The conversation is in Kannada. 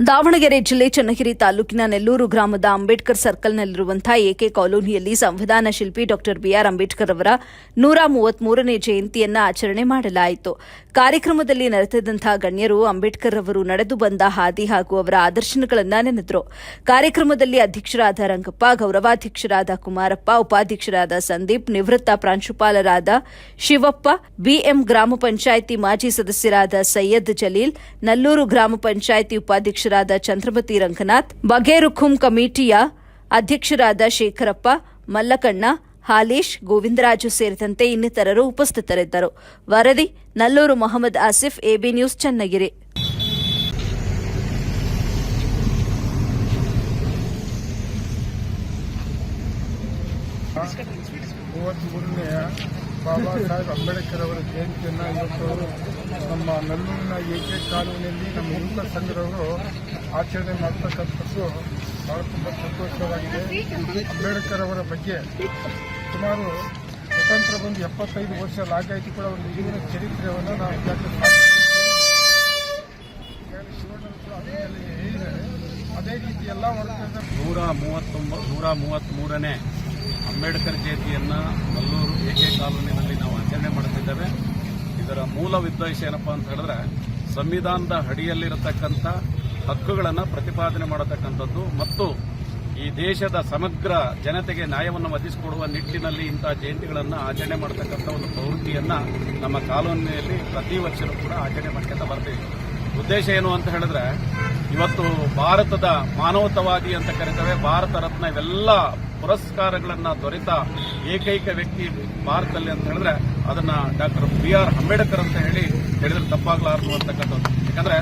ದಾವಣಗೆರೆ ಜಿಲ್ಲೆ ಚನ್ನಗಿರಿ ತಾಲೂಕಿನ ನೆಲ್ಲೂರು ಗ್ರಾಮದ ಅಂಬೇಡ್ಕರ್ ಸರ್ಕಲ್ನಲ್ಲಿರುವಂತಹ ಎಕೆ ಕಾಲೋನಿಯಲ್ಲಿ ಸಂವಿಧಾನ ಶಿಲ್ಪಿ ಡಾ ಬಿಆರ್ ಅಂಬೇಡ್ಕರ್ ಅವರ 133ನೇ ಜಯಂತಿಯನ್ನು ಆಚರಣೆ ಮಾಡಲಾಯಿತು. ಕಾರ್ಯಕ್ರಮದಲ್ಲಿ ನೆರೆದಿದ್ದಂತಹ ಗಣ್ಯರು ಅಂಬೇಡ್ಕರ್ ಅವರು ನಡೆದು ಬಂದ ಹಾದಿ ಹಾಗೂ ಅವರ ಆದರ್ಶಗಳನ್ನು ನೆನೆದರು. ಕಾರ್ಯಕ್ರಮದಲ್ಲಿ ಅಧ್ಯಕ್ಷರಾದ ರಂಗಪ್ಪ, ಗೌರವಾಧ್ಯಕ್ಷರಾದ ಕುಮಾರಪ್ಪ, ಉಪಾಧ್ಯಕ್ಷರಾದ ಸಂದೀಪ್, ನಿವೃತ್ತ ಪ್ರಾಂಶುಪಾಲರಾದ ಶಿವಪ್ಪ, ಬಿಎಂ ಗ್ರಾಮ ಪಂಚಾಯಿತಿ ಮಾಜಿ ಸದಸ್ಯರಾದ ಸೈಯದ್ ಜಲೀಲ್, ನಲ್ಲೂರು ಗ್ರಾಮ ಪಂಚಾಯಿತಿ ಉಪಾಧ್ಯಕ್ಷರಾದ ಚಂದ್ರಮತಿ ರಂಗನಾಥ್, ಬಗೇರುಖುಂ ಕಮಿಟಿಯ ಅಧ್ಯಕ್ಷರಾದ ಶೇಖರಪ್ಪ, ಮಲ್ಲಕಣ್ಣ, ಹಾಲೇಶ್, ಗೋವಿಂದರಾಜು ಸೇರಿದಂತೆ ಇನ್ನಿತರರು ಉಪಸ್ಥಿತರಿದ್ದರು. ವರದಿ ನಲ್ಲೂರು ಮೊಹಮ್ಮದ್ ಆಸಿಫ್, ಎಬಿ ನ್ಯೂಸ್, ಚನ್ನಗಿರಿ. ಬಾಬಾ ಸಾಹೇಬ್ ಅಂಬೇಡ್ಕರ್ ಅವರ ಜಯಂತಿಯನ್ನು ಇವತ್ತು ನಮ್ಮ ನಲ್ಲೂರಿನ ಎಕೆ ಕಾಲೋನಿಯಲ್ಲಿ ನಮ್ಮ ಯುವಕ ಸಂಘದವರು ಆಚರಣೆ ಮಾಡ್ತಕ್ಕಂಥದ್ದು ಬಹಳ ತುಂಬ ಸಂತೋಷವಾಗಿದೆ. ಅಂಬೇಡ್ಕರ್ ಅವರ ಬಗ್ಗೆ ಸುಮಾರು ಸ್ವತಂತ್ರ ಬಂದು 75 ವರ್ಷ ಲಾಗಾಯಿತು ಕೂಡ ಅವರ ಜೀವನ ಚರಿತ್ರೆಯನ್ನು ನಾವು ಹೇಳಿದ್ದಾರೆ. ಅದೇ ರೀತಿ ಎಲ್ಲ ವರ್ಗದ 133ನೇ ಅಂಬೇಡ್ಕರ್ ಜಯಂತಿಯನ್ನು ನಲ್ಲೂರು ಎಕೆ ಕಾಲೋನಿಯಲ್ಲಿ ನಾವು ಆಚರಣೆ ಮಾಡುತ್ತಿದ್ದೇವೆ. ಇದರ ಮೂಲ ಉದ್ದೇಶ ಏನಪ್ಪಾ ಅಂತ ಹೇಳಿದ್ರೆ, ಸಂವಿಧಾನದ ಅಡಿಯಲ್ಲಿರತಕ್ಕಂಥ ಹಕ್ಕುಗಳನ್ನು ಪ್ರತಿಪಾದನೆ ಮಾಡತಕ್ಕಂಥದ್ದು ಮತ್ತು ಈ ದೇಶದ ಸಮಗ್ರ ಜನತೆಗೆ ನ್ಯಾಯವನ್ನು ಒದಗಿಸಿಕೊಡುವ ನಿಟ್ಟಿನಲ್ಲಿ ಇಂತಹ ಜಯಂತಿಗಳನ್ನು ಆಚರಣೆ ಮಾಡತಕ್ಕಂಥ ಒಂದು ಪ್ರವೃತ್ತಿಯನ್ನು ನಮ್ಮ ಕಾಲೋನಿಯಲ್ಲಿ ಪ್ರತಿ ವರ್ಷವೂ ಕೂಡ ಆಚರಣೆ ಮಾಡ್ಕೊಂತ ಬರ್ತೀವಿ. ಉದ್ದೇಶ ಏನು ಅಂತ ಹೇಳಿದ್ರೆ, ಇವತ್ತು ಭಾರತದ ಮಾನವತಾವಾದಿ ಅಂತ ಕರೀತೇವೆ, ಭಾರತ ರತ್ನ ಇವೆಲ್ಲ ಪುರಸ್ಕಾರಗಳನ್ನು ದೊರೆತ ಏಕೈಕ ವ್ಯಕ್ತಿ ಭಾರತದಲ್ಲಿ ಅಂತ ಹೇಳಿದ್ರೆ ಅದನ್ನ ಡಾಕ್ಟರ್ ಬಿಆರ್ ಅಂಬೇಡ್ಕರ್ ಅಂತ ಹೇಳಿದ್ರೆ ತಪ್ಪಾಗಲಾರದು ಅಂತಕ್ಕಂಥದ್ದು. ಯಾಕಂದ್ರೆ